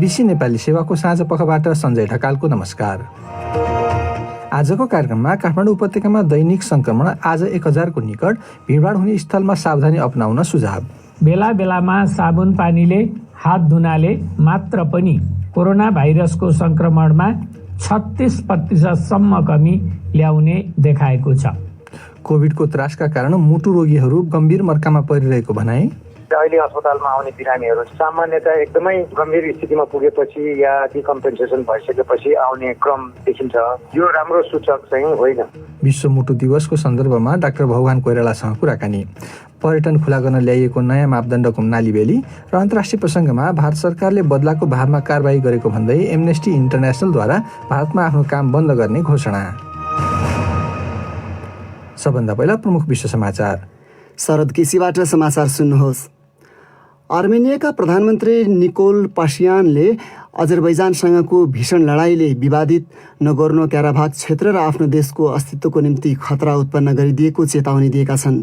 BBC Nepali सेवाको साँझ पखबाट सञ्जय ढकालको नमस्कार। आजको कार्यक्रममा काठमाडौँ उपत्यकामा दैनिक संक्रमण आज 1000को निकट, भिडभाड हुने स्थलमा सावधानी अपनाउन सुझाव। बेला बेलामा साबुन पानीले हात धुनाले मात्र पनि कोरोना भाइरसको संक्रमणमा 36% कमी ल्याउने देखाएको छ। कोभिडको त्रासका कारण मुटु रोगीहरू गम्भीर मर्कामा परिरहेको भनाई। अहिले अस्पतालमा आउने बिरामीहरू सामान्यतया एकदमै गम्भीर स्थितिमा पुगेपछि या डिकम्पेन्सेसन भइसकेपछि आउने क्रम देखिन्छ। यो राम्रो सूचक चाहिँ होइन। विश्व मुटु दिवसको सन्दर्भमा डाक्टर भगवान कोइरालासँग कुराकानी। पर्यटन खुला गर्न ल्याइएको नयाँ मापदण्डको नालीबेली र अन्तर्राष्ट्रिय प्रसङ्गमा भारत सरकारले बदलाको भावमा कारबाही गरेको भन्दै एमनेस्टी इन्टरनेसनलद्वारा भारतमा आफ्नो काम बन्द गर्ने घोषणा। सबभन्दा पहिला प्रमुख विश्व समाचार। शरद केसीबाट समाचार सुन्नुहोस्। अर्मेनियाका प्रधानमन्त्री निकोल पासियानले अजरबैजानसँगको भीषण लडाईँले विवादित नगोर्नो क्याराबाख क्षेत्र र आफ्नो देशको अस्तित्वको निम्ति खतरा उत्पन्न गरिदिएको चेतावनी दिएका छन्।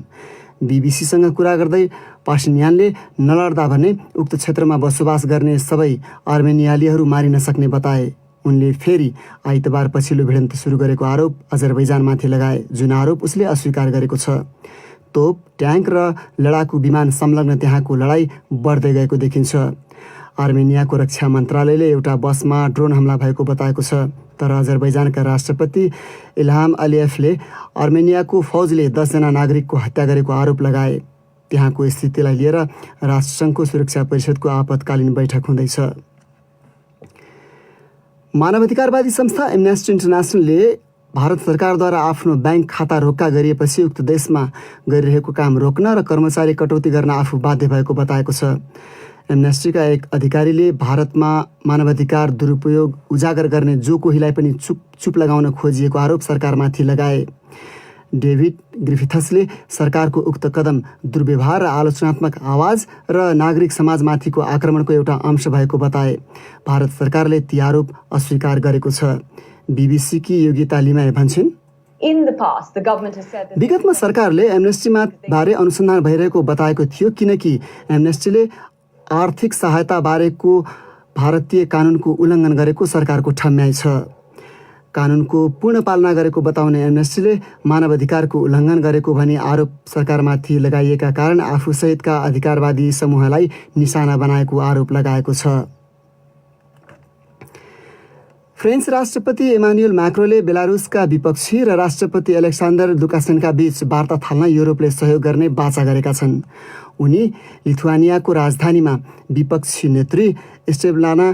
बीबीसीसँग कुरा गर्दै पासियानले नलड्दा भने उक्त क्षेत्रमा बसोबास गर्ने सबै अर्मेनियालीहरू मारिन सक्ने बताए। उनले फेरि आइतबार पछिल्लो भिडन्त सुरु गरेको आरोप अजरबैजानमाथि लगाए, जुन आरोप उसले अस्वीकार गरेको छ। तोप, ट्याङ्क र लडाकु विमान संलग्न त्यहाँको लडाईँ बढ्दै गएको देखिन्छ। अर्मेनियाको रक्षा मन्त्रालयले एउटा बसमा ड्रोन हमला भएको बताएको छ। तर अजरबैजानका राष्ट्रपति इल्हाम अलियफले अर्मेनियाको फौजले 10 जना नागरिकको हत्या गरेको आरोप लगाए। त्यहाँको स्थितिलाई लिएर राष्ट्रसङ्घको सुरक्षा परिषदको आपतकालीन बैठक हुँदैछ। मानवाधिकारवादी संस्था एमनेस्टी इन्टरनेसनलले भारत सरकारद्वारा आफ्नो ब्याङ्क खाता रोक्का गरिएपछि उक्त देशमा गरिरहेको काम रोक्न र कर्मचारी कटौती गर्न आफू बाध्य भएको बताएको छ। एमनेस्टीका एक अधिकारीले भारतमा मानवाधिकार दुरुपयोग उजागर गर्ने जो कोहीलाई पनि चुप लगाउन खोजिएको आरोप सरकारमाथि लगाए। डेभिड ग्रिफिथसले सरकारको उक्त कदम दुर्व्यवहार र आलोचनात्मक आवाज र नागरिक समाजमाथिको आक्रमणको एउटा अंश भएको बताए। भारत सरकारले ती आरोप अस्वीकार गरेको छ। बीबीसीकी योगिता लिमाए भन्छन्, विगतमा सरकारले एमनेस्टीमा बारे अनुसन्धान भइरहेको बताएको थियो, किनकि एमनेस्टीले आर्थिक सहायता बारेको भारतीय कानुनको उल्लङ्घन गरेको सरकारको ठम्याइ छ। कानुनको पूर्ण पालना गरेको बताउने एमनेस्टीले मानवाधिकारको उल्लङ्घन गरेको भनी आरोप सरकारमाथि लगाइएका कारण आफूसहितका अधिकारवादी समूहलाई निशाना बनाएको आरोप लगाएको छ। फ्रेन्च राष्ट्रपति इमानुएल म्याक्रोले बेलारुसका विपक्षी र राष्ट्रपति एलेक्सान्डर लुकासेन्का बीच वार्ता थाल्न युरोपले सहयोग गर्ने बाचा गरेका छन्। उनी लिथुआनियाको राजधानीमा विपक्षी नेत्री स्टेभलाना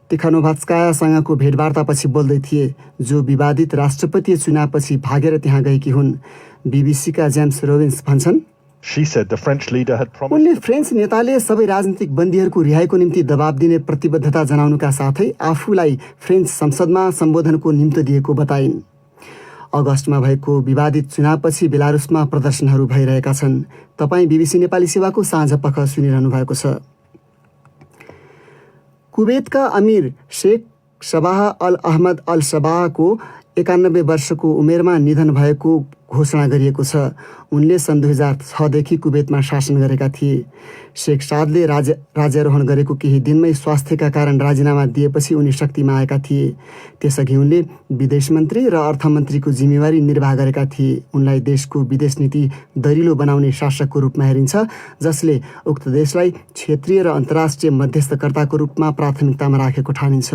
तिखानोभात्स्कायासँगको भेटवार्तापछि बोल्दै थिए, जो विवादित राष्ट्रपतीय चुनावपछि भागेर त्यहाँ गएकी हुन्। बीबीसीका जेम्स रोबिन्स भन्छन्, उनले फ्रेन्च नेताले सबै राजनीतिक बन्दीहरूको रिहाईको निम्ति दबाब दिने प्रतिबद्धता जनाउनुका साथै आफूलाई फ्रेन्च संसदमा सम्बोधनको निम्तो दिएको बताइन्। अगस्टमा भएको विवादित चुनावपछि बेलारुसमा प्रदर्शनहरू भइरहेका छन्। तपाईँ बीबीसी नेपाली सेवाको साँझ पख सुनिरहनु भएको छ। कुवेतका अमीर Sheikh Sabah Al Ahmad Al सबाहको 91 वर्षको उमेरमा निधन भएको घोषणा गरिएको छ। उनले सन् 2006 देखि कुवेतमा शासन गरेका थिए। शेख सादले राज्यारोहण गरेको केही दिनमै स्वास्थ्यका कारण राजीनामा दिएपछि उनी शक्तिमा आएका थिए। त्यसअघि उनले विदेश मन्त्री र अर्थमन्त्रीको जिम्मेवारी निर्वाह गरेका थिए। उनलाई देशको विदेश नीति दरिलो बनाउने शासकको रूपमा हेरिन्छ, जसले उक्त देशलाई क्षेत्रीय र अन्तर्राष्ट्रिय मध्यस्थकर्ताको रूपमा प्राथमिकतामा राखेको ठानिन्छ।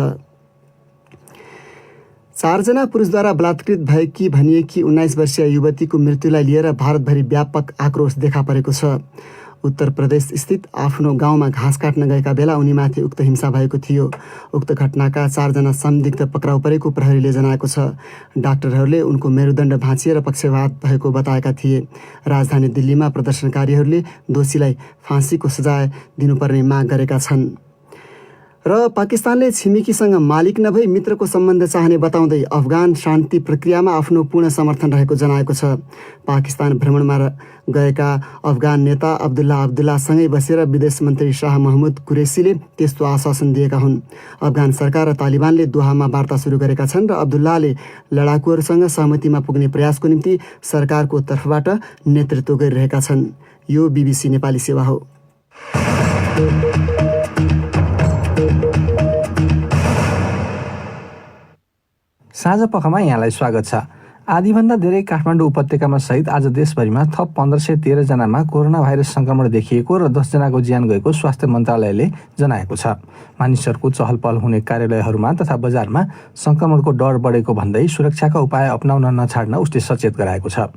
4 जना पुरुषद्वारा बलात्कृत भएकी भनिएकी 19 वर्षीय युवतीको मृत्युलाई लिएर भारतभरि व्यापक आक्रोश देखा परेको छ। उत्तर प्रदेश स्थित आफ्नो गाउँमा घाँस काट्न गएका बेला उनीमाथि उक्त हिंसा भएको थियो। उक्त घटनाका 4 जना संदिग्ध पक्राउ परेको प्रहरीले जनाएको छ। डाक्टरहरूले उनको मेरुदण्ड भाँचिएर पक्षपात भएको बताएका थिए। राजधानी दिल्लीमा प्रदर्शनकारीहरूले दोषीलाई फाँसीको सजाय दिनुपर्ने माग गरेका छन्। र पाकिस्तानले छिमेकीसँग मालिक नभई मित्रको सम्बन्ध चाहने बताउँदै अफगान शान्ति प्रक्रियामा आफ्नो पूर्ण समर्थन रहेको जनाएको छ। पाकिस्तान भ्रमणमा गएका अफगान नेता अब्दुल्लासँगै बसेर विदेश मन्त्री शाह महमुद कुरेसीले त्यस्तो आश्वासन दिएका हुन्। अफगान सरकार र तालिबानले दोहामा वार्ता सुरु गरेका छन् र अब्दुल्लाले लडाकुहरूसँग सहमतिमा पुग्ने प्रयासको निम्ति सरकारको तर्फबाट नेतृत्व गरिरहेका छन्। यो बीबीसी नेपाली सेवा हो। साँझ पखमा यहाँलाई स्वागत छ। आधीभन्दा धेरै काठमाडौँ उपत्यकामा सहित आज देशभरिमा थप 1513 जनामा कोरोना भाइरस संक्रमण देखिएको र 10 जनाको ज्यान गएको स्वास्थ्य मन्त्रालयले जनाएको छ। मानिसहरूको चहल पहल हुने कार्यालयहरूमा तथा बजारमा संक्रमणको डर बढेको भन्दै सुरक्षाका उपाय अपनाउन नछाड्न उसले सचेत गराएको छ।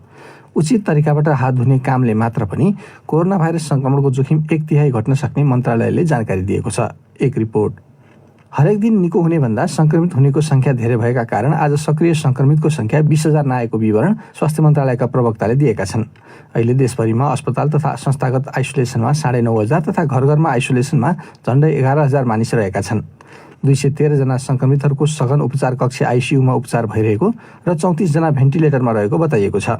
उचित तरिकाबाट हात धुने कामले मात्र पनि कोरोना भाइरस संक्रमणको जोखिम 1/3 घट्न सक्ने मन्त्रालयले जानकारी दिएको छ। एक रिपोर्ट। हरेक दिन निको हुने भन्दा संक्रमित हुनेको संख्या धेरै भएका कारण आज सक्रिय संक्रमितको संख्या 20,000 नआएको विवरण स्वास्थ्य मन्त्रालयका प्रवक्ताले दिएका छन्। अहिले देशभरिमा अस्पताल तथा संस्थागत आइसोलेसनमा 9,500 तथा घर-घरमा आइसोलेसनमा झन्डै 11,000 मानिस रहेका छन्। 213 जना संक्रमितहरूको सघन उपचार कक्ष आइसियुमा उपचार भइरहेको र 34 जना भेन्टिलेटरमा रहेको बताइएको छ।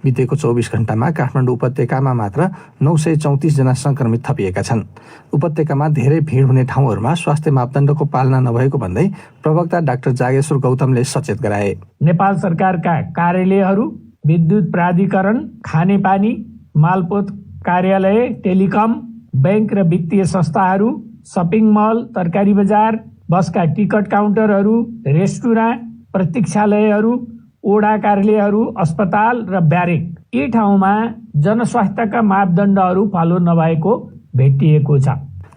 बितेको 24 घण्टामा काठमाडौँ उपत्यकामा मात्र 934 जना संक्रमित थपिएका छन्। उपत्यकामा धेरै भिड हुने ठाउँहरूमा स्वास्थ्य मापदण्डको पालना नभएको भन्दै प्रवक्ता डाक्टर जागेश्वर गौतमले सचेत गराए। नेपाल सरकारका कार्यालयहरू, विद्युत प्राधिकरण, खानेपानी, मालपोत कार्यालय, टेलिकम, बैंक र वित्तीय संस्थाहरू, सपिङ मल, तरकारी बजार, बसका टिकट काउन्टरहरू, रेस्टुराँ, प्रतीक्षालयहरू, ओडा कार्यालयहरू, अस्पताल र ब्यारेक यी ठाउँमा जनस्वास्थ्यका मापदण्डहरू फलो नभएको भेटिएको छ।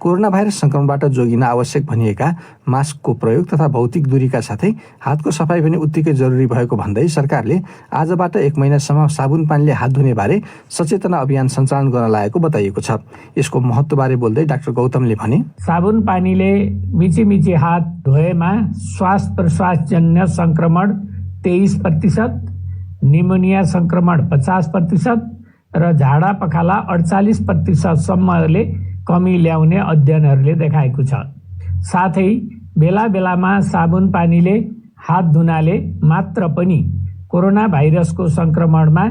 कोरोना भाइरस संक्रमणबाट जोगिन आवश्यक भनिएका मास्कको प्रयोग तथा भौतिक दूरीका साथै हातको सफाई पनि उत्तिकै जरुरी भएको भन्दै सरकारले आजबाट 1 महिनासम्म साबुन पानीले हात धुने बारे सचेतना अभियान सञ्चालन गर्न लागेको बताइएको छ। यसको महत्त्वबारे बोल्दै डाक्टर गौतमले भने, साबुन पानीले मिची हात धोएमा श्वास प्रश्वासजन्य संक्रमण 23%, निमोनिया संक्रमण 50% र झाडा पखाला 48% सम्मले कमी ल्याउने अध्ययनहरूले देखाएको छ। साथै बेला बेलामा साबुन पानीले हात धुनाले मात्र पनि कोरोना भाइरसको संक्रमणमा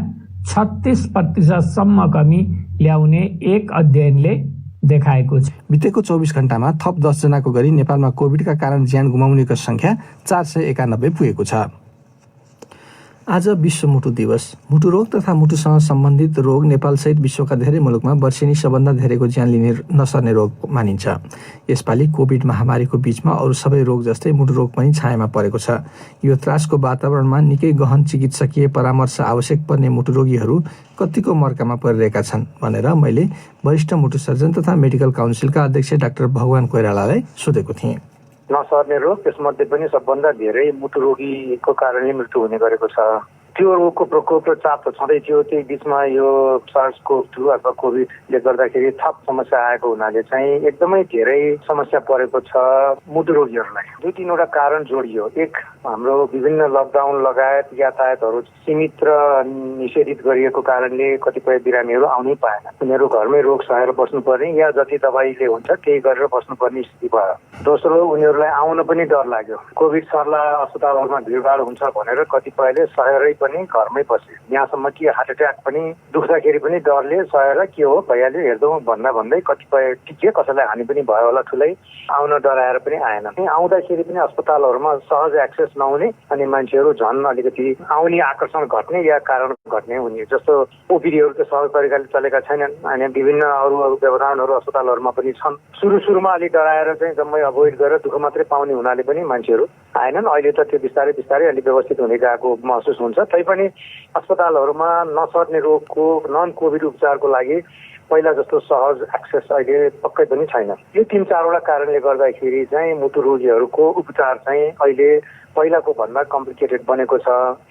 36% सम्म कमी ल्याउने एक अध्ययनले देखाएको छ। बितेको 24 घण्टामा थप 10 जनाको गरी नेपालमा कोभिडका कारण ज्यान गुमाउनेको संख्या 491 पुगेको छ। आज विश्व मुटु दिवस। मुटु रोग तथा मुटुसँग सम्बन्धित रोग नेपालसहित विश्वका धेरै मुलुकमा वर्षेनी सबभन्दा धेरैको ज्यान लिने नसर्ने रोग मानिन्छ। यसपालि कोभिड महामारीको बीचमा अरू सबै रोग जस्तै मुटु रोग पनि छायामा परेको छ। यो त्रासको वातावरणमा निकै गहन चिकित्सकीय परामर्श आवश्यक पर्ने मुटु रोगीहरू कतिको मर्कामा परिरहेका छन् भनेर मैले वरिष्ठ मुटु सर्जन तथा मेडिकल काउन्सिलका अध्यक्ष डाक्टर भगवान कोइरालालाई सोधेको थिएँ। नसर्ने रोग, त्यसमध्ये पनि सबभन्दा धेरै मुटु रोगीको कारणले मृत्यु हुने गरेको छ। त्यो रोगको प्रकोप र चाप त छँदै थियो। त्यही बिचमा यो SARS-CoV-2 अथवा कोभिडले गर्दाखेरि थप समस्या आएको हुनाले चाहिँ एकदमै धेरै समस्या परेको छ मुटु रोगीहरूलाई। 2-3वटा कारण जोडियो। एक, हाम्रो विभिन्न लकडाउन लगायत यातायातहरू सीमित र निषेधित गरिएको कारणले कतिपय बिरामीहरू आउनै पाएन। उनीहरू घरमै रोग सहेर बस्नुपर्ने या जति दबाईले हुन्छ त्यही गरेर बस्नुपर्ने स्थिति भयो। दोस्रो, उनीहरूलाई आउन पनि डर लाग्यो। कोभिड सर्ला, अस्पतालहरूमा भिडभाड हुन्छ भनेर कतिपयले सहेरै पनि घरमै बसे। यहाँसम्म कि हार्ट एट्याक पनि दुख्दाखेरि पनि डरले सहेर के हो भइहाल्यो हेर्दौँ भन्दै कतिपय के कसैलाई हानि पनि भयो होला ठुलै, आउन डराएर पनि आएन। आउँदाखेरि पनि अस्पतालहरूमा सहज एक्सेस नहुने अनि मान्छेहरू झन् अलिकति आउने आकर्षण घट्ने या कारण घट्ने हुने। जस्तो ओपिडीहरू त सहज तरिकाले चलेका छैनन् अनि विभिन्न अरू व्यवधानहरू अस्पतालहरूमा पनि छन्। सुरुमा अलिक डराएर चाहिँ जम्मै अभोइड गरेर दुःख मात्रै पाउने हुनाले पनि मान्छेहरू आएनन्। अहिले त त्यो बिस्तारै अलिक व्यवस्थित हुने गएको महसुस हुन्छ। तैपनि अस्पतालहरूमा नसर्ने रोगको नन कोभिड उपचारको लागि पहिला जस्तो सहज एक्सेस अहिले पक्कै पनि छैन। यो 3-4वटा कारणले गर्दाखेरि चाहिँ मुटु रोगीहरूको उपचार चाहिँ अहिले पहिलाको भन्दा कम्प्लिकेटेड बनेको छ,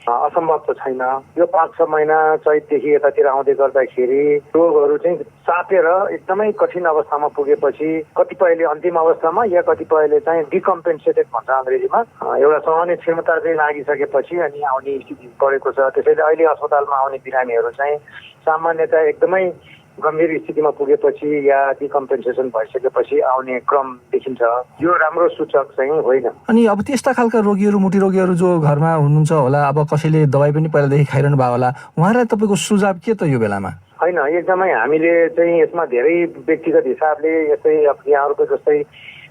असम्भव त छैन। यो 5-6 महिना चैतदेखि यतातिर आउँदै गर्दाखेरि रोगहरू चाहिँ चापेर एकदमै कठिन अवस्थामा पुगेपछि कतिपयले अन्तिम अवस्थामा या कतिपयले चाहिँ डिकम्पेन्सेटेड भन्छ अङ्ग्रेजीमा, एउटा सहने क्षमता चाहिँ लागिसकेपछि अनि आउने स्थिति परेको छ। त्यसैले अहिले अस्पतालमा आउने बिरामीहरू चाहिँ सामान्यतया एकदमै गम्भीर स्थितिमा पुगेपछि या डिकम्पेन्सेसन भइसकेपछि आउने क्रम देखिन्छ। यो राम्रो सूचक चाहिँ होइन। अनि अब त्यस्ता खालका रोगीहरू, मुटु रोगीहरू जो घरमा हुनुहुन्छ होला, अब कसैले दबाई पनि पहिलादेखि खाइरहनु भयो होला, उहाँलाई तपाईँको सुझाव के त यो बेलामा? होइन, एकदमै हामीले चाहिँ यसमा धेरै व्यक्तिगत हिसाबले यस्तै अब यहाँहरूको जस्तै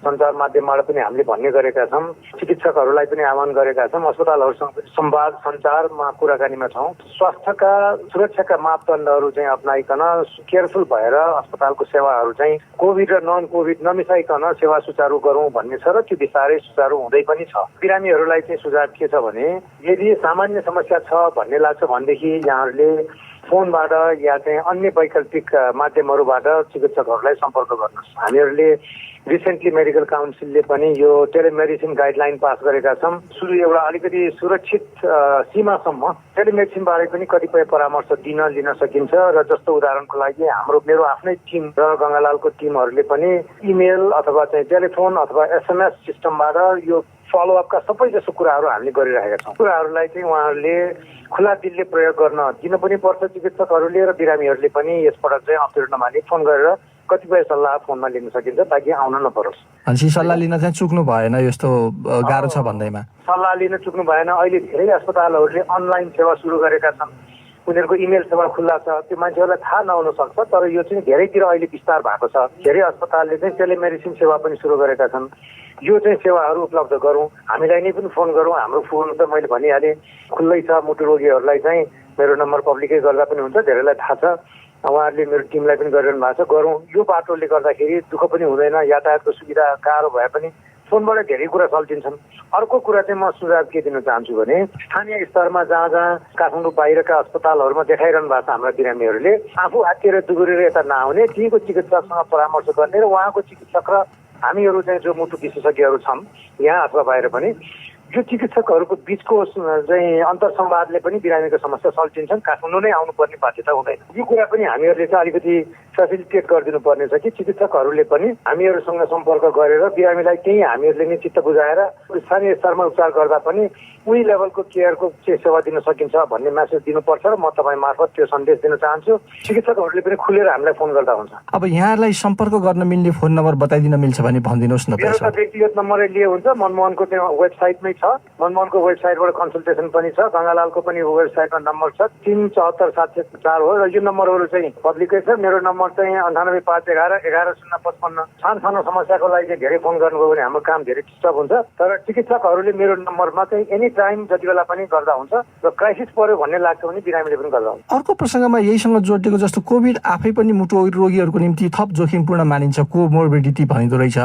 सञ्चार माध्यमबाट पनि हामीले भन्ने गरेका छौँ। चिकित्सकहरूलाई पनि आह्वान गरेका छौँ। अस्पतालहरूसँग पनि संवाद सञ्चारमा कुराकानीमा छौँ। स्वास्थ्यका सुरक्षाका मापदण्डहरू चाहिँ अपनाइकन केयरफुल भएर अस्पतालको सेवाहरू चाहिँ कोभिड र नन कोभिड नमिसाइकन सेवा सुचारू गरौँ भन्ने छ र त्यो बिस्तारै सुचारू हुँदै पनि छ। बिरामीहरूलाई चाहिँ सुझाव के छ भने यदि सामान्य समस्या छ भन्ने लाग्छ भनेदेखि यहाँहरूले फोनबाट या चाहिँ अन्य वैकल्पिक माध्यमहरूबाट चिकित्सकहरूलाई सम्पर्क गर्नुहोस्। हामीहरूले रिसेन्टली मेडिकल काउन्सिलले पनि यो टेलिमेडिसिन गाइडलाइन पास गरेका छौँ। एउटा अलिकति सुरक्षित सीमासम्म टेलिमेडिसिनबारे पनि कतिपय परामर्श लिन सकिन्छ र जस्तो उदाहरणको लागि मेरो आफ्नै टिम र गङ्गालालको टिमहरूले पनि इमेल अथवा चाहिँ टेलिफोन अथवा SMS सिस्टमबाट यो फलोअपका सबै जसो कुराहरू हामीले गरिरहेका छौँ। कुराहरूलाई चाहिँ उहाँहरूले खुला दिलले प्रयोग गर्न दिन पनि पर्छ चिकित्सकहरूले र बिरामीहरूले पनि यसबाट चाहिँ अप्ठ्यारो नमानी फोन गरेर कतिपय सल्लाह फोनमा लिन सकिन्छ ताकि आउन नपरोस्। अनि सल्लाह लिन चाहिँ चुक्नु भएन, यस्तो गाह्रो छ भन्दैमा सल्लाह लिन चुक्नु भएन। अहिले धेरै अस्पतालहरूले अनलाइन सेवा सुरु गरेका छन्। उनीहरूको इमेल सेवा खुल्ला छ। त्यो मान्छेहरूलाई थाहा नहुन सक्छ, तर यो चाहिँ धेरैतिर अहिले विस्तार भएको छ। धेरै अस्पतालले चाहिँ टेलिमेडिसिन सेवा पनि सुरु गरेका छन्। यो चाहिँ सेवाहरू उपलब्ध गरौँ। हामीलाई नै पनि फोन गरौँ। हाम्रो फोन त मैले भनिहालेँ खुल्लै छ। मुटु रोगीहरूलाई चाहिँ मेरो नम्बर पब्लिकै गर्दा पनि हुन्छ, धेरैलाई थाहा छ। उहाँहरूले मेरो टिमलाई पनि गरिरहनु भएको छ। गरौँ। यो बाटोले गर्दाखेरि दुःख पनि हुँदैन। यातायातको सुविधा गाह्रो भए पनि फोनबाट धेरै कुरा सल्टिन्छन्। अर्को कुरा चाहिँ म सुझाव के दिन चाहन्छु भने स्थानीय स्तरमा जहाँ जहाँ काठमाडौँ बाहिरका अस्पतालहरूमा देखाइरहनु भएको छ हाम्रा बिरामीहरूले आफू आत्तिएर दुगुरेर यता नआउने, त्यहीँको चिकित्सकसँग परामर्श गर्ने र उहाँको चिकित्सक र हामीहरू चाहिँ जो मुटु विशेषज्ञहरू छौँ यहाँ अथवा बाहिर पनि यो चिकित्सकहरूको बिचको चाहिँ अन्तरसंवादले पनि बिरामीको समस्या सल्टिन्छन्। काठमाडौँ नै आउनुपर्ने बाध्यता हुँदैन। यो कुरा पनि हामीहरूले चाहिँ अलिकति फेसिलिटेट गरिदिनु पर्ने छ कि चिकित्सकहरूले पनि हामीहरूसँग सम्पर्क गरेर बिरामीलाई त्यही हामीहरूले नै चित्त बुझाएर स्थानीय स्तरमा उपचार गर्दा पनि उही लेभलको केयरको सेवा दिन सकिन्छ भन्ने मेसेज दिनुपर्छ र म तपाईँ मार्फत त्यो सन्देश दिन चाहन्छु। चिकित्सकहरूले पनि खुलेर हामीलाई फोन गर्दा हुन्छ। अब यहाँहरूलाई सम्पर्क गर्न मिल्ने फोन नम्बर बताइदिन मिल्छ भने भनिदिनुहोस् न। मेरो त व्यक्तिगत नम्बरै लिए हुन्छ। मनमोहनको त्यो वेबसाइटमै छ। मनमोहनको वेबसाइटबाट कन्सल्टेसन पनि छ। गङ्गालालको पनि वेबसाइटमा नम्बर छ 374-704 हो र यो नम्बरहरू चाहिँ पब्लिकै छ। मेरो नम्बर चाहिँ 9851110055। सानो समस्याको लागि चाहिँ धेरै फोन गर्नुभयो भने हाम्रो काम धेरै डिस्टर्ब हुन्छ। तर चिकित्सकहरूले मेरो नम्बरमा चाहिँ एनी टाइम जति बेला पनि गर्दा हुन्छ र क्राइसिस पर्यो भन्ने लाग्छ भने बिरामीले पनि गर्दा हुन्छ। अर्को प्रसङ्गमा यहीसँग जोडिएको जस्तो कोभिड आफै पनि मुटु रोगीहरूको निम्ति थप जोखिमपूर्ण मानिन्छ, कोमोर्बिडिटी भनिँदो रहेछ।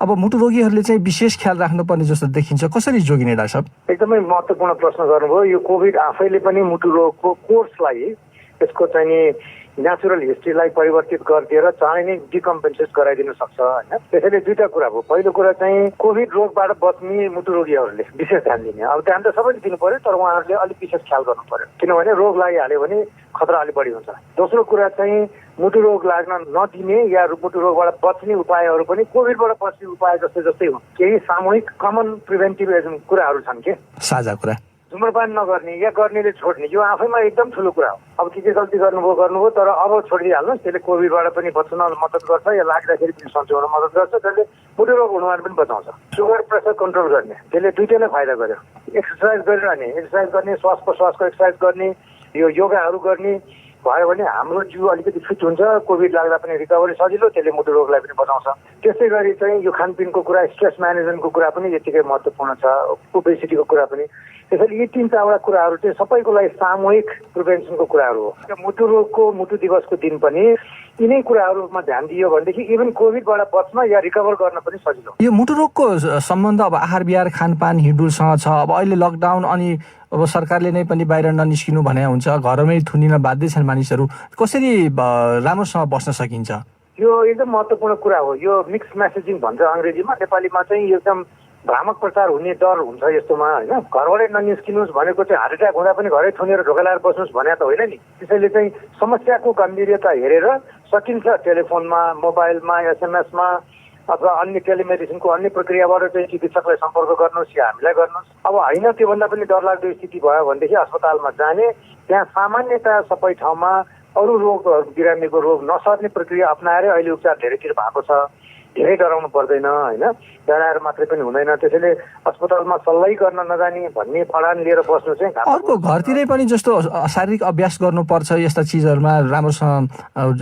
अब मुटु रोगीहरूले चाहिँ विशेष ख्याल राख्नुपर्ने जस्तो देखिन्छ। कसरी जोगिने डाक्टर? एकदमै महत्त्वपूर्ण प्रश्न गर्नुभयो। यो कोभिड आफैले पनि मुटु रोगको कोर्सलाई यसको चाहिँ नि नेचुरल हिस्ट्रीलाई परिवर्तित गरिदिएर चाँडै नै डिकम्पेन्सेट गराइदिन सक्छ होइन। त्यसैले दुईटा कुरा भयो। पहिलो कुरा चाहिँ कोभिड रोगबाट बच्ने मुटु रोगीहरूले विशेष ध्यान दिने। अब ध्यान त सबैले दिनु पर्यो, तर उहाँहरूले अलिक विशेष ख्याल गर्नु पर्यो, किनभने रोग लागिहाल्यो भने खतरा अलिक बढी हुन्छ। दोस्रो कुरा चाहिँ मुटु रोग लाग्न नदिने या मुटु रोगबाट बच्ने उपायहरू पनि कोभिडबाट बच्ने उपाय जस्तै हुन्। केही सामूहिक कमन प्रिभेन्टिभ कुराहरू छन् के साझा कुरा। धुम्रपान नगर्ने या गर्नेले छोड्ने यो आफैमा एकदम ठुलो कुरा हो। अब के गल्ती गर्नुभयो तर अब छोडिदिइहाल्नुहोस्। त्यसले कोभिडबाट पनि बच्न मद्दत गर्छ या लाग्दाखेरि पनि सन्चो हुन मद्दत गर्छ। त्यसले मुटु रोग हुनुबाट पनि बचाउँछ। सुगर प्रेसर कन्ट्रोल गर्ने त्यसले दुईटै नै फाइदा गर्यो। एक्सर्साइज गरिरहने, एक्सर्साइज गर्ने, श्वास प्रश्वासको एक्सर्साइज गर्ने, यो योगाहरू गर्ने भयो भने हाम्रो जिउ अलिकति फिट हुन्छ। कोभिड लाग्दा पनि रिकभरी सजिलो, त्यसले मुटु रोगलाई पनि बचाउँछ। त्यसै गरी चाहिँ यो खानपिनको कुरा, स्ट्रेस म्यानेजमेन्टको कुरा पनि यतिकै महत्त्वपूर्ण छ। ओबेसिटीको कुरा पनि। त्यसैले यी 3-4वटा कुराहरू चाहिँ सबैको लागि सामूहिक प्रिभेन्सनको कुराहरू हो। मुटु रोगको मुटु दिवसको दिन पनि यिनै कुराहरूमा ध्यान दियो भनेदेखि इभन कोभिडबाट बच्न या रिकभर गर्न पनि सजिलो। यो मुटु रोगको सम्बन्ध अब आहार विहार खानपान हिँडुलसँग छ। अब अहिले लकडाउन अनि अब सरकारले नै पनि बाहिर ननिस्किनु भने हुन्छ, घरमै थुनिन बाध्य छन् मानिसहरू। कसरी राम्रोसँग बस्न सकिन्छ? यो एकदम महत्त्वपूर्ण कुरा हो। यो मिक्स मेसेजिङ भन्छ अङ्ग्रेजीमा। नेपालीमा चाहिँ एकदम भ्रामक प्रचार हुने डर हुन्छ यस्तोमा होइन। घरबाटै ननिस्किनुहोस् भनेको चाहिँ हार्ट एट्याक हुँदा पनि घरै थुनेर ढोका लाएर बस्नुहोस् भने त होइन नि। त्यसैले चाहिँ समस्याको गम्भीरता हेरेर सकिन्छ टेलिफोनमा, मोबाइलमा, SMS-मा अथवा अन्य टेलिमेडिसिनको अन्य प्रक्रियाबाट चाहिँ चिकित्सकलाई सम्पर्क गर्नुहोस् या हामीलाई गर्नुहोस्। अब होइन त्योभन्दा पनि डरलाग्दो स्थिति भयो भनेदेखि अस्पतालमा जाने। त्यहाँ सामान्यतया सबै ठाउँमा अरू रोग बिरामीको रोग नसर्ने प्रक्रिया अप्नाएर अहिले उपचार धेरैतिर भएको छ। धेरै डराउनु पर्दैन होइन, डराएर मात्रै पनि हुँदैन। त्यसैले अस्पतालमा सल्लाह गर्न नजाने भन्ने पढान लिएर बस्नु चाहिँ अर्को घरतिरै पनि जस्तो शारीरिक अभ्यास गर्नुपर्छ यस्ता चिजहरूमा राम्रोसँग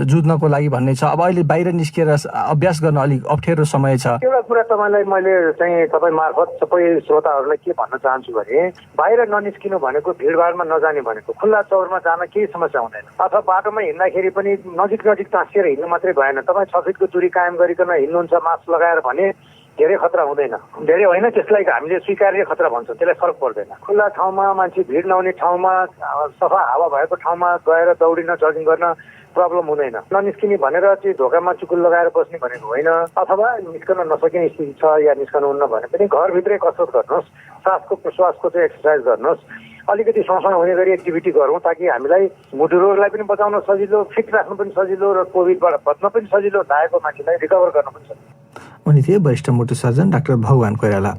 जुझ्नको लागि भन्ने छ। अब अहिले बाहिर निस्केर अभ्यास गर्न अलिक अप्ठ्यारो समय छ। एउटा कुरा तपाईँलाई मैले चाहिँ तपाईँ मार्फत सबै श्रोताहरूलाई के भन्न चाहन्छु भने बाहिर ननिस्किनु भनेको भिडभाडमा नजाने भनेको खुल्ला चौरमा जान केही समस्या हुँदैन। अथवा बाटोमा हिँड्दाखेरि पनि नजिक टाँसिएर हिँड्नु मात्रै भएन, तपाईँ 6 फिटको दूरी कायम गरिकन हिँड्नुहुन्छ मास्क लगाएर भने धेरै खतरा हुँदैन। धेरै होइन, त्यसलाई हामीले स्वीकार्य खतरा भन्छौँ, त्यसलाई फरक पर्दैन। खुल्ला ठाउँमा मान्छे भिड नहुने ठाउँमा सफा हावा भएको ठाउँमा गएर दौडिन जगिङ गर्न प्रब्लम हुँदैन। ननिस्किने भनेर चाहिँ ढोकामा चुकुल लगाएर बस्ने भनेको होइन, अथवा निस्कन नसकिने स्थिति छ या निस्कनु हुन्न भने पनि घरभित्रै कसरत गर्नुहोस्, सासको प्रश्वासको चाहिँ एक्सर्साइज गर्नुहोस्, अलिकति सँगसँगै हुने गरी एक्टिभिटी गरौँ ताकि हामीलाई मुटु रोगलाई पनि बचाउन सजिलो, फिट राख्नु पनि सजिलो र कोभिडबाट बच्न पनि सजिलो, लागेको मान्छेलाई रिकभर गर्न पनि सजिलो। उनी थिए वरिष्ठ मुटु सर्जन डाक्टर भगवान कोइराला।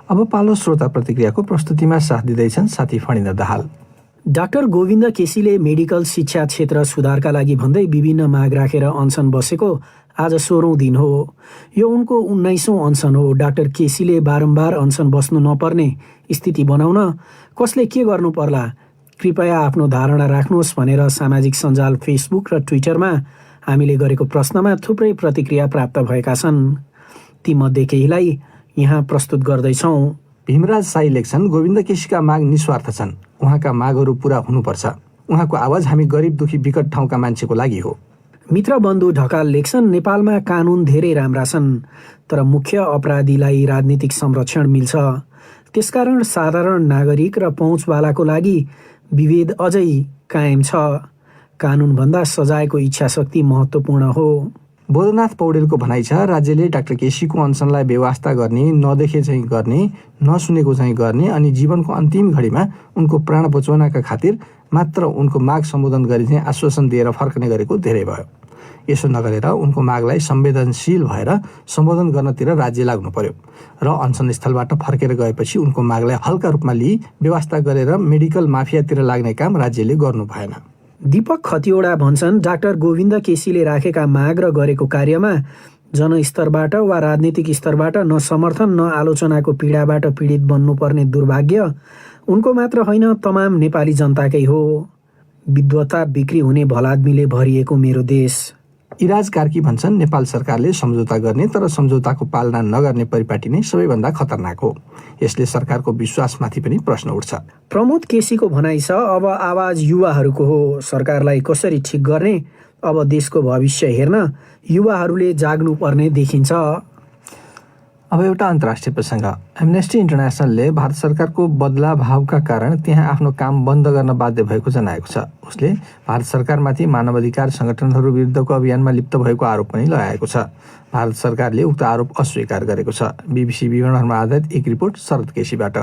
अब पालो श्रोता प्रतिक्रियाको प्रस्तुतिमा साथ दिँदैछन् साथी फणिन्द्र दाहाल। डाक्टर गोविन्द केसीले मेडिकल शिक्षा क्षेत्र सुधारका लागि भन्दै विभिन्न माग राखेर अनसन बसेको आज 16औं दिन हो। यो उनको 19औं अनसन हो। डाक्टर केसीले बारम्बार अनसन बस्नु नपर्ने स्थिति बनाउन कसले के गर्नु पर्ला, कृपया आफ्नो धारणा राख्नुहोस् भनेर सामाजिक सञ्जाल फेसबुक र ट्विटरमा हामीले गरेको प्रश्नमा थुप्रै प्रतिक्रिया प्राप्त भएका छन्। तीमध्ये केहीलाई यहाँ प्रस्तुत गर्दैछौँ। भीमराज साई लेख्छन्, गोविन्द केसीका माग निस्वार्थ छन्। उहाँका मागहरू पूरा हुनुपर्छ। उहाँको आवाज हामी गरिब दुखी विकट ठाउँका मान्छेको लागि हो। मित्र बन्धु ढकाल लेख्छन्, नेपालमा कानुन धेरै राम्रा छन् तर मुख्य अपराधीलाई राजनीतिक संरक्षण मिल्छ। त्यसकारण साधारण नागरिक र पहुँचवालाको लागि विभेद अझै कायम छ। कानुनभन्दा सजायको इच्छाशक्ति महत्त्वपूर्ण हो। बोधनाथ पौडेलको भनाइ छ, राज्यले डाक्टर केसीको अनसनलाई बेवास्ता गर्ने, नदेखे चाहिँ गर्ने, नसुनेको चाहिँ गर्ने अनि जीवनको अन्तिम घडीमा उनको प्राण बचाउनका खातिर मात्र उनको माग सम्बोधन गरी चाहिँ आश्वासन दिएर फर्कने गरेको धेरै भयो। यसो नगरेर उनको मागलाई संवेदनशील भएर सम्बोधन गर्नतिर राज्य लाग्नु पर्यो र अनसन स्थलबाट फर्केर गएपछि उनको मागलाई हल्का रूपमा लिई व्यवस्था गरेर मेडिकल माफियातिर लाग्ने काम राज्यले गर्नु भएन। दीपक खतिवडा भन्छन्, डाक्टर गोविन्द केसीले राखेका माग र गरेको कार्यमा जनस्तरबाट वा राजनीतिक स्तरबाट न समर्थन न आलोचनाको पीडाबाट पीडित बन्नुपर्ने दुर्भाग्य उनको मात्र होइन, तमाम नेपाली जनताकै हो। विद्वता बिक्री हुने भलादमीले भरिएको मेरो देश। इराज कार्की भन्छन्, नेपाल सरकारले सम्झौता गर्ने तर सम्झौताको पालना नगर्ने परिपाटी नै सबैभन्दा खतरनाक हो। यसले सरकारको विश्वासमाथि पनि प्रश्न उठ्छ। प्रमोद केसीको भनाइ छ, अब आवाज युवाहरूको हो। सरकारलाई कसरी ठिक गर्ने, अब देशको भविष्य हेर्न युवाहरूले जाग्नुपर्ने देखिन्छ। अब एउटा अन्तर्राष्ट्रिय प्रसङ्ग। एमनेस्टी इन्टरनेसनलले भारत सरकारको बदलाभावका कारण त्यहाँ आफ्नो काम बन्द गर्न बाध्य भएको जनाएको छ। उसले भारत सरकारमाथि मानवाधिकार सङ्गठनहरू विरुद्धको अभियानमा लिप्त भएको आरोप पनि लगाएको छ। भारत सरकारले उक्त आरोप अस्वीकार गरेको छ। बीबीसी विवरणहरूमा आधारित एक रिपोर्ट शरद केसीबाट।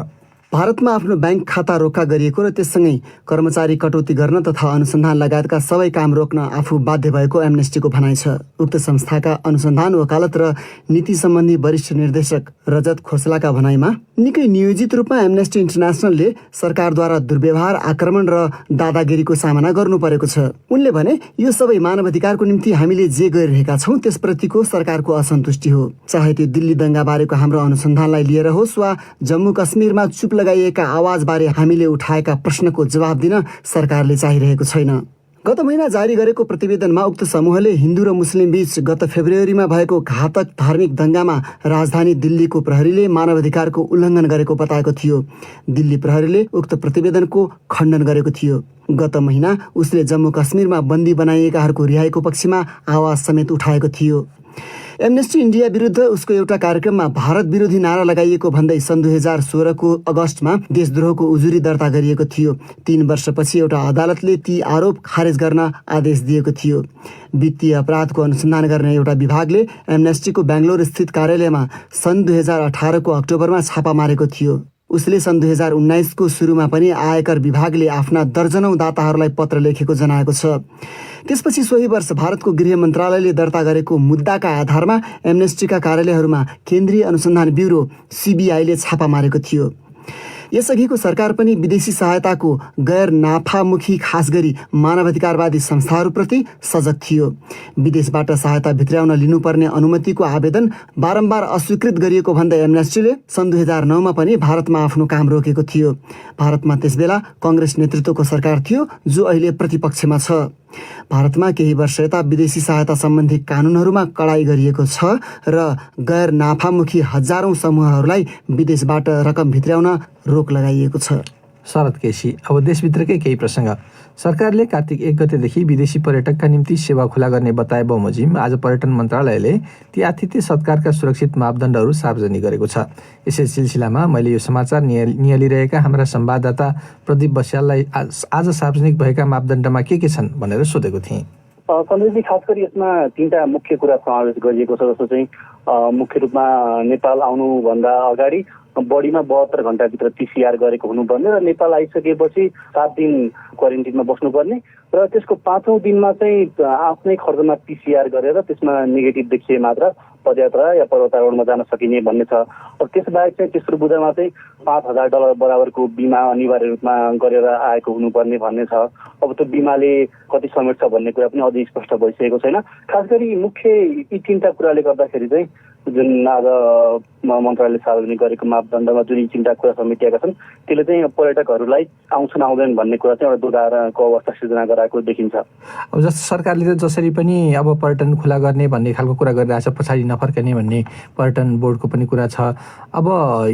भारतमा आफ्नो ब्याङ्क खाता रोक्का गरिएको र त्यससँगै कर्मचारी कटौती गर्न तथा अनुसन्धान लगायतका सबै काम रोक्न आफू बाध्य भएको एमनेस्टीको भनाइ छ। उक्त संस्थाका अनुसन्धान वकालत र नीति सम्बन्धी वरिष्ठ निर्देशक रजत खोसलाका भनाइमा निकै नियोजित रूपमा एमनेस्टी इन्टरनेसनलले सरकारद्वारा दुर्व्यवहार, आक्रमण र दादागिरीको सामना गर्नु परेको छ। उनले भने, यो सबै मानवाधिकारको निम्ति हामीले जे गरिरहेका छौँ त्यसप्रतिको सरकारको असन्तुष्टि हो। चाहे त्यो दिल्ली दङ्गाबारेको हाम्रो अनुसन्धानलाई लिएर होस् वा जम्मू कश्मीरमा चुप लगाइएका आवाजबारे हामीले उठाएका प्रश्नको जवाब दिन सरकारले चाहिरहेको छैन। गत महिना जारी गरेको प्रतिवेदनमा उक्त समूहले हिन्दू र मुस्लिम बीच गत फेब्रुअरीमा भएको घातक धार्मिक दङ्गामा राजधानी दिल्लीको प्रहरीले मानवाधिकारको उल्लङ्घन गरेको बताएको थियो। दिल्ली प्रहरीले उक्त प्रतिवेदनको खण्डन गरेको थियो। गत महिना उसले जम्मू कश्मीरमा बन्दी बनाइएकाहरूको रिहाईको पक्षमा आवाज समेत उठाएको थियो। एमनेस्टी इन्डिया विरुद्ध उसको एउटा कार्यक्रममा भारत विरोधी नारा लगाइएको भन्दै सन् 2016 को अगस्तमा देशद्रोहको उजुरी दर्ता गरिएको थियो। 3 वर्षपछि एउटा अदालतले ती आरोप खारेज गर्न आदेश दिएको थियो। वित्तीय अपराधको अनुसन्धान गर्ने एउटा विभागले एमनेस्टीको बेङ्गलोर स्थित कार्यालयमा सन् 2018 को अक्टोबरमा छापा मारेको थियो। उसले सन् 2019 को सुरुमा पनि आयकर विभागले आफ्ना दर्जनौं दाताहरूलाई पत्र लेखेको जनाएको छ। त्यसपछि सोही वर्ष भारतको गृह मन्त्रालयले दर्ता गरेको मुद्दाका आधारमा एमनेस्टीका कार्यालयहरूमा केन्द्रीय अनुसन्धान ब्युरो सीबीआईले छापा मारेको थियो। यसअघिको सरकार पनि विदेशी सहायताको गैर नाफामुखी खास गरी मानवाधिकारवादी संस्थाहरूप्रति सजग थियो। विदेशबाट सहायता भित्र्याउन लिनुपर्ने अनुमतिको आवेदन बारम्बार अस्वीकृत गरिएको भन्दै एमनेस्टीले सन् 2009मा पनि भारतमा आफ्नो काम रोकेको थियो। भारतमा त्यसबेला कांग्रेस नेतृत्वको सरकार थियो जो अहिले प्रतिपक्षमा छ। भारतमा केही वर्ष यता विदेशी सहायता सम्बन्धी कानुनहरूमा कडाई गरिएको छ र गैर नाफामुखी हजारौं समूहहरूलाई विदेशबाट रकम भित्र्याउन रोक लगाइएको छ। शरद केसी। अब देशभित्रकै केही प्रसङ्ग। सरकारले कार्तिक 1 गतेदेखि विदेशी पर्यटकका निम्ति सेवा खुला गर्ने बताए बमोजिम आज पर्यटन मन्त्रालयले ती आतिथ्य सत्कारका सुरक्षित मापदण्डहरू सार्वजनिक गरेको छ। यसै सिलसिलामा मैले यो समाचार नियालिरहेका हाम्रा संवाददाता प्रदीप बस्याललाई आज सार्वजनिक भएका मापदण्डमा के छन् भनेर सोधेको थिएँ। सन्दीपजी, खास गरी यसमा 3टा मुख्य कुरा समावेश गरिएको छ, जस्तो चाहिँ मुख्य रूपमा नेपाल आउनुभन्दा अगाडि बढीमा 72 घण्टाभित्र PCR गरेको हुनुपर्ने र नेपाल आइसकेपछि 7 दिन क्वारेन्टिनमा बस्नुपर्ने र त्यसको 5औं दिनमा चाहिँ आफ्नै खर्चमा PCR गरेर त्यसमा नेगेटिभ देखिए मात्र पदयात्रा या पर्वतारोहणमा जान सकिने भन्ने छ। अब त्यसबाहेक चाहिँ तेस्रो बुँदामा चाहिँ $5,000 बराबरको बिमा अनिवार्य रूपमा गरेर आएको हुनुपर्ने भन्ने छ। अब त्यो बिमाले कति समेट्छ भन्ने कुरा पनि अझै स्पष्ट भइसकेको छैन। खास गरी मुख्य यी 3टा कुराले गर्दाखेरि चाहिँ जुन आज मन्त्रालयले सार्वजनिक गरेको मापदण्डमा जुन यी 3टा कुरा समेटिएका छन् त्यसले चाहिँ पर्यटकहरूलाई आउँछन् आउँदैन भन्ने कुरा चाहिँ एउटा दोधारको अवस्था सृजना गराएको देखिन्छ। अब जस्तो सरकारले त जसरी पनि अब पर्यटन खुला गर्ने भन्ने खालको कुरा गरिरहेछ, पछाडि नफर्कने भन्ने पर्यटन बोर्डको पनि कुरा छ। अब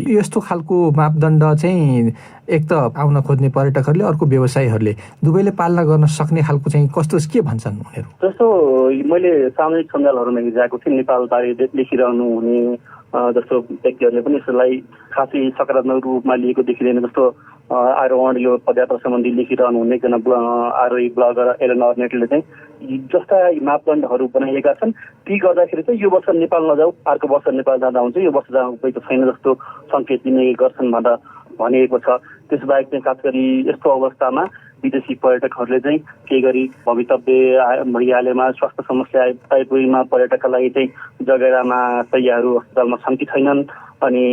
यस्तो खालको मापदण्ड चाहिँ एक त आउन खोज्ने पर्यटकहरूले, अर्को व्यवसायीहरूले दुवैले पालना गर्न सक्ने खालको चाहिँ कस्तो के भन्छन् उनीहरू? जस्तो मैले सामाजिक सञ्जालहरूमा हिजो थिएँ, नेपालबारे लेखिरहनु हुने जस्तो व्यक्तिहरूले पनि यसलाई खासै सकारात्मक रूपमा लिएको देखिँदैन। जस्तो आरोहण यो पदयात्रा सम्बन्धी लेखिरहनु हुने एकजना आरोही ब्लगर एलन अर्नेटले चाहिँ जस्ता मापदण्डहरू बनाइएका छन् ती गर्दाखेरि चाहिँ यो वर्ष नेपाल नजाऊ, अर्को वर्ष नेपाल जाँदा हुन्छ, यो वर्ष जानु उपाय छैन जस्तो सङ्केत दिने गर्छन् भनेर भनिएको छ। त्यसबाहेक चाहिँ खास गरी यस्तो अवस्थामा विदेशी पर्यटकहरूले चाहिँ केही गरी भवितव्य भइहालेमा स्वास्थ्य समस्या आइपुगेमा पर्यटकका लागि चाहिँ जगेरामा शैय्याहरू अस्पतालमा छन् कि छैनन्, अनि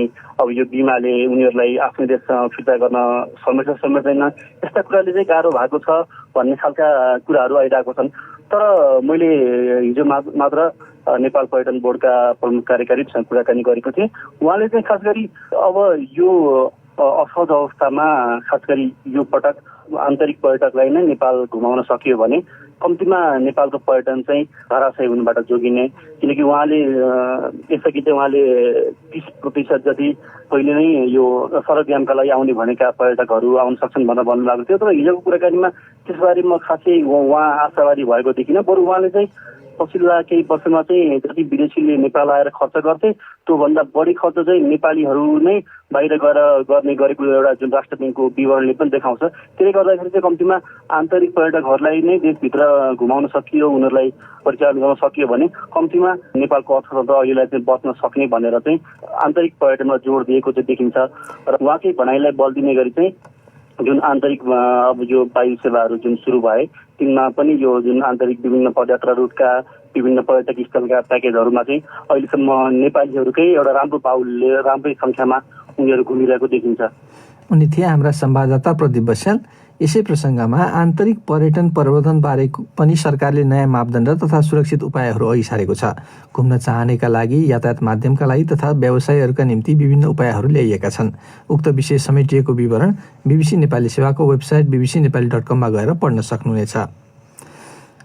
अब यो बिमाले उनीहरूलाई आफ्नो देश फिर्ता गर्न समेट्दैन, यस्ता कुराले चाहिँ गाह्रो भएको छ भन्ने खालका कुराहरू आइरहेको छन्। तर मैले हिजो मात्र नेपाल पर्यटन बोर्डका प्रमुख कार्यकारीसँग कुराकानी गरेको थिएँ। उहाँले चाहिँ खास गरी अब यो असहज अवस्थामा खास गरी यो पटक आन्तरिक पर्यटकलाई नै नेपाल घुमाउन सकियो भने कम्तीमा नेपालको पर्यटन चाहिँ धराशयी हुनबाट जोगिने, किनकि उहाँले यसअघि चाहिँ उहाँले 30% जति पहिले नै यो सडक यामका लागि आउने भनेका पर्यटकहरू आउन सक्छन् भनेर भन्नुभएको थियो। तर हिजोको कुराकानीमा त्यसबारेमा खासै उहाँ आशावादी भएको देखिन। बरु उहाँले चाहिँ पछिल्ला केही वर्षमा चाहिँ जति विदेशीले नेपाल आएर खर्च गर्थे त्योभन्दा बढी खर्च चाहिँ नेपालीहरू नै बाहिर गएर गर्ने गरेको एउटा जुन राष्ट्र ब्याङ्कको विवरणले पनि देखाउँछ। त्यसले गर्दाखेरि चाहिँ कम्तीमा आन्तरिक पर्यटकहरूलाई नै देशभित्र घुमाउन सकियो, उनीहरूलाई परिचालन गर्न सकियो भने कम्तीमा नेपालको अर्थतन्त्र अहिलेलाई चाहिँ बच्न सक्ने भनेर चाहिँ आन्तरिक पर्यटनमा जोड दिएको चाहिँ देखिन्छ। र उहाँकै भनाइलाई बल दिने गरी चाहिँ जुन आन्तरिक अब यो वायु सेवाहरू जुन सुरु भए तिनमा पनि यो जुन आन्तरिक विभिन्न पदयात्रा रुटका विभिन्न पर्यटक स्थलका प्याकेजहरूमा चाहिँ अहिलेसम्म नेपालीहरूकै एउटा राम्रो पाउलले राम्रै सङ्ख्यामा उनीहरू घुमिरहेको देखिन्छ। उनी थिए हाम्रा संवाददाता प्रदीप बस्याल। यसै प्रसङ्गमा आन्तरिक पर्यटन प्रवर्धनबारे पनि सरकारले नयाँ मापदण्ड तथा सुरक्षित उपायहरू अघि सारेको छ। घुम्न चाहनेका लागि, यातायात माध्यमका लागि तथा व्यवसायीहरूका निम्ति विभिन्न उपायहरू ल्याइएका छन्। उक्त विषय समेटिएको विवरण BBC नेपाली सेवाको वेबसाइट bbcnepali.com मा गएर पढ्न सक्नुहुनेछ।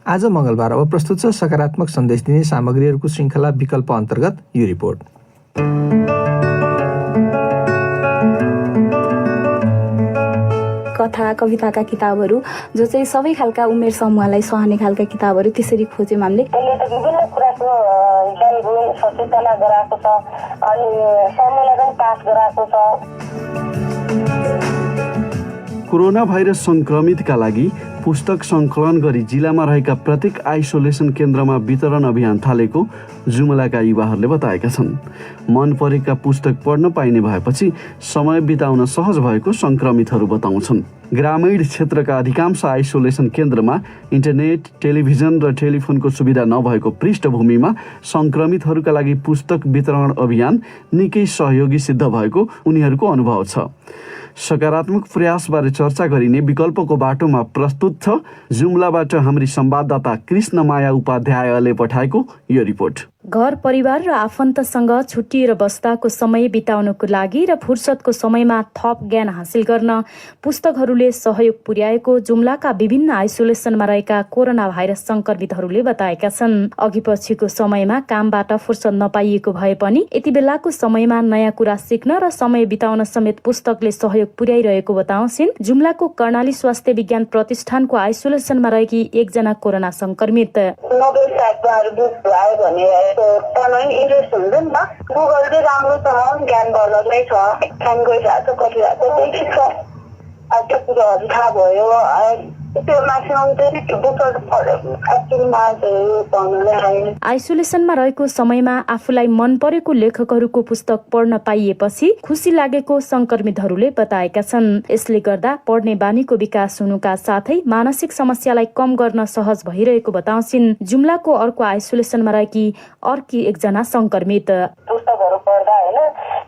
आज मङ्गलबार अब प्रस्तुत छ सकारात्मक सन्देश दिने सामग्रीहरूको श्रृङ्खला विकल्प अन्तर्गत यो रिपोर्ट। कथा कविताका किताबहरू जो चाहिँ सबै खालका उमेर समूहलाई सहने खालका किताबहरू त्यसरी खोज्यौँ हामीले। त्यसले त विभिन्न कुराको ज्ञान सचेतना गराएको छ अनि समूहलाई पनि पास गराएको छ। कोरोना भाइरस संक्रमितका लागि पुस्तक सङ्कलन गरी जिल्लामा रहेका प्रत्येक आइसोलेसन केन्द्रमा वितरण अभियान थालेको जुम्लाका युवाहरूले बताएका छन्। मन परेका पुस्तक पढ्न पाइने भएपछि समय बिताउन सहज भएको सङ्क्रमितहरू बताउँछन्। ग्रामीण क्षेत्रका अधिकांश आइसोलेसन केन्द्रमा इन्टरनेट, टेलिभिजन र टेलिफोनको सुविधा नभएको पृष्ठभूमिमा सङ्क्रमितहरूका लागि पुस्तक वितरण अभियान निकै सहयोगी सिद्ध भएको उनीहरूको अनुभव छ। सकारात्मक प्रयासबारे चर्चा गरिने विकल्पको बाटोमा प्रस्तुत छ। जुम्लाबाट हाम्री संवाददाता कृष्णमाया उपाध्यायले पठाएको यो रिपोर्ट। घर परिवार र आफन्तसँग छुट्टिएर बस्दाको समय बिताउनको लागि र फुर्सदको समयमा थप ज्ञान हासिल गर्न पुस्तकहरूले सहयोग पुर्याएको जुम्लाका विभिन्न आइसोलेसनमा रहेका कोरोना भाइरस संक्रमितहरूले बताएका छन्। अघि पछिको समयमा कामबाट फुर्सद नपाइएको भए पनि यति बेलाको समयमा नयाँ कुरा सिक्न र समय बिताउन समेत पुस्तकले सहयोग पुर्याइरहेको बताउँछिन् जुम्लाको कर्णाली स्वास्थ्य विज्ञान प्रतिष्ठानको आइसोलेसनमा रहेकी एकजना कोरोना संक्रमित। पढ्न इन्ट्रेस्ट हुन्छ नि त। गुगल चाहिँ राम्रो छ, ज्ञानवर्धक नै छ, काम गरिरहेको छ, कतिरहेको त्यही ठिक छ। त्यो कुरोहरू थाहा भयो। त्यो म्याक्सिमम चाहिँ बुकहरू पढ्यो पढ्नुलाई। आइसोलेसनमा रहेको समयमा आफूलाई मन परेको लेखकहरूको पुस्तक पढ्न पाइएपछि खुसी लागेको संक्रमितहरूले बताएका छन्। यसले गर्दा पढ्ने बानीको विकास हुनुका साथै मानसिक समस्यालाई कम गर्न सहज भइरहेको बताउँछिन् जुम्लाको अर्को आइसोलेसनमा रहेकी अर्की एकजना संक्रमित। पुस्तकहरू पढ्दा होइन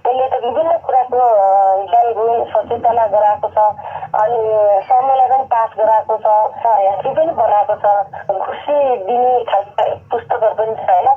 त्यसले त विभिन्न कुराको ज्ञान गुण सचेतना गराएको छ अनि समयलाई पनि पास गराएको छ, हिस्ट्री पनि बनाएको छ, खुसी दिने खालका पुस्तकहरू पनि छ होइन।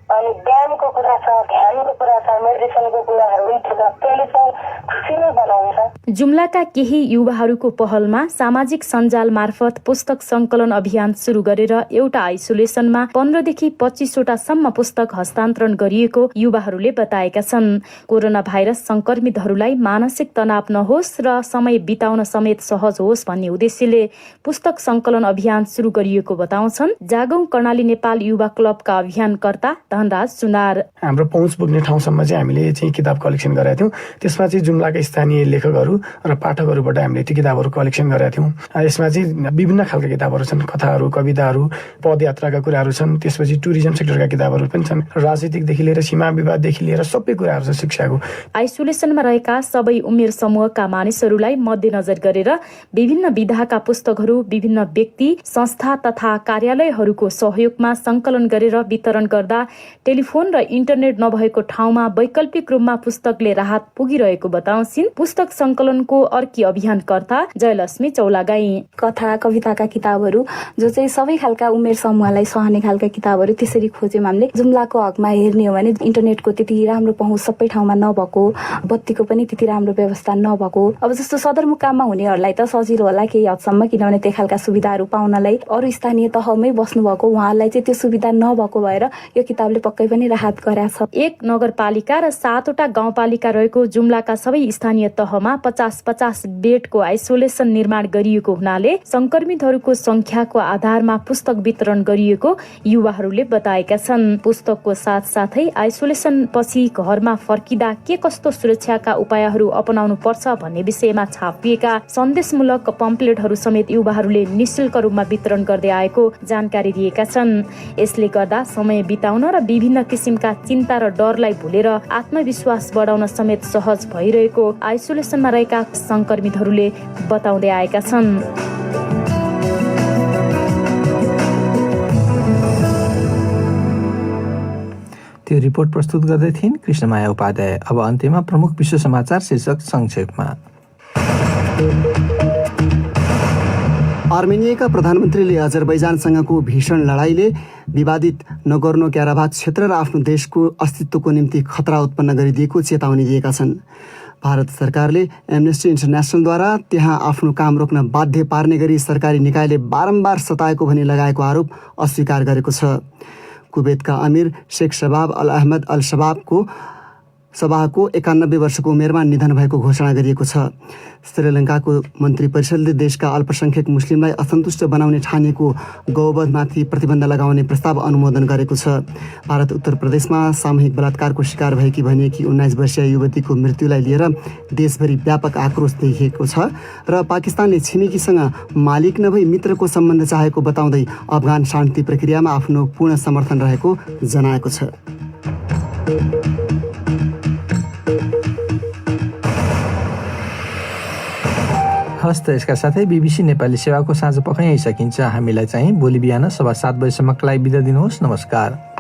अनि व्यायामको कुरा छ, ध्यानको कुरा छ, मेडिटेसनको कुराहरू पनि छ। त्यसले चाहिँ खुसी नै बनाउँछ। जुम्लाका केही युवाहरूको पहलमा सामाजिक सञ्जाल मार्फत पुस्तक संकलन अभियान सुरु गरेर एउटा आइसोलेसनमा 15 देखि 25 वटा सम्म पुस्तक हस्तान्तरण गरिएको युवाहरूले बताएका छन्। कोरोना भाइरस संक्रमितहरूलाई मानसिक तनाव नहोस् र समय बिताउन समेत सहज होस् भन्ने उद्देश्यले पुस्तक संकलन अभियान सुरु गरिएको बताउँछन् जागौं कर्णाली नेपाल युवा क्लबका अभियानकर्ता धनराज सुनार। हाम्रो पहुँच पुग्ने ठाउँसम्म चाहिँ हामीले चाहिँ किताब कलेक्सन गरेका थियौँ। त्यसमा चाहिँ जुम्लाका स्थानीय लेखकहरू र पाठकहरूबाट हामीले त्यो किताबहरू कलेक्सन गरेका थियौँ। यसमा चाहिँ विभिन्न खालका किताबहरू छन्, कथाहरू, कविताहरू, पदयात्राका कुराहरू छन्, त्यसपछि टुरिज्म सेक्टरका किताबहरू पनि छन्, राजनीतिकदेखि लिएर सीमा विवाददेखि लिएर सबै कुराहरू छ शिक्षाको। आइसोलेसनमा रहेका सबै उमेर समूहका मानिसहरूलाई मध्यनजर गरेर विभिन्न विधाका पुस्तकहरू विभिन्न व्यक्ति, संस्था तथा कार्यालयहरूको सहयोगमा संकलन गरेर वितरण गर्दा टेलिफोन र इन्टरनेट नभएको ठाउँमा वैकल्पिक रूपमा पुस्तकले राहत पुगिरहेको बताउँछिन् पुस्तक संकलनको अर्की अभियानकर्ता जयलक्ष्मी चौलागाई। कथा कविताका किताबहरू जो चाहिँ सबै खालका उमेर समूहलाई सहने खालका किताबहरू त्यसरी खोज्यौँ हामीले। जुम्लाको हकमा हेर्ने हो भने इन्टरनेटको त्यति राम्रो पहुँच सबै ठाउँमा नभएको, बत्तीको पनि त्यति राम्रो व्यवस्था नभएको, अब जस्तो सदरमुकाममा हुनेहरूलाई त सजिलो होला केही हदसम्म, किनभने त्यो खालका सुविधाहरू पाउनलाई अरू स्थानीय तहमै बस्नुभएको उहाँहरूलाई चाहिँ त्यो सुविधा नभएको भएर यो किताबले पक्कै पनि राहत गराएको छ। एक नगरपालिका र 7 वटा गाउँपालिका रहेको जुम्लाका सबै स्थानीय तहमा 50-50 बेडको आइसोलेसन निर्माण गरिएको हुनाले संक्रमितहरूको संख्याको आधारमा पुस्तक वितरण गरिएको युवाहरूले बताएका छन्। पुस्तकको साथसाथै आइसोलेसन पछि घरमा फर्किँदा के कस्तो सुरक्षाका उपायहरू अपनाउनु पर्छ भन्ने विषयमा छापिएका सन्देशमूलक पम्पलेटहरू समेत युवाहरूले निःशुल्क रूपमा वितरण गर्दै आएको जानकारी दिएका छन्। यसले गर्दा समय बिताउन र विभिन्न किसिमका चिन्ता र डरलाई भुलेर आत्मविश्वास बढाउन समेत सहज भइरहेको आइसोलेसनमा रहेका संक्रमितहरूले बताउँदै आएका छन्। त्यो रिपोर्ट प्रस्तुत गर्दै थिइन् कृष्णमाया उपाध्याय। अब अन्त्यमा प्रमुख विश्व समाचार शीर्षक संक्षेपमा। अर्मेनियाका प्रधानमन्त्रीले अजरबैजानसँगको भीषण लडाईँले विवादित नगोर्नो क्याराबाख क्षेत्र र आफ्नो देशको अस्तित्वको निम्ति खतरा उत्पन्न गरिदिएको चेतावनी दिएका छन्। भारत सरकारले एमनेस्टी इन्टरनेसनलद्वारा त्यहाँ आफ्नो काम रोक्न बाध्य पार्ने गरी सरकारी निकायले बारम्बार सताएको भनी लगाएको आरोप अस्वीकार गरेको छ। कुवेतका अमिर शेख शबाब अल अहमद अल शबाबको 91 वर्षको उमेरमा निधन भएको घोषणा गरिएको छ। श्रीलङ्काको मन्त्री परिषदले देशका अल्पसंख्यक मुस्लिमलाई असन्तुष्ट बनाउने ठानेको गौवधमाथि प्रतिबन्ध लगाउने प्रस्ताव अनुमोदन गरेको छ। भारत उत्तर प्रदेशमा सामूहिक बलात्कारको शिकार भएकी भनिएकी 19 वर्षीय युवतीको मृत्युलाई लिएर देशभरि व्यापक आक्रोश देखिएको छ र पाकिस्तानले छिमेकीसँग मालिक नभई मित्रको सम्बन्ध चाहेको बताउँदै अफगान शान्ति प्रक्रियामा आफ्नो पूर्ण समर्थन रहेको जनाएको छ। हस्त यसका साथै बीबीसी नेपाली सेवाको साँझ पख आइसकिन्छ। हामीलाई चाहिँ भोलि बिहान 7:15 बजेसम्मको लागि बिदा दिनुहोस्। नमस्कार।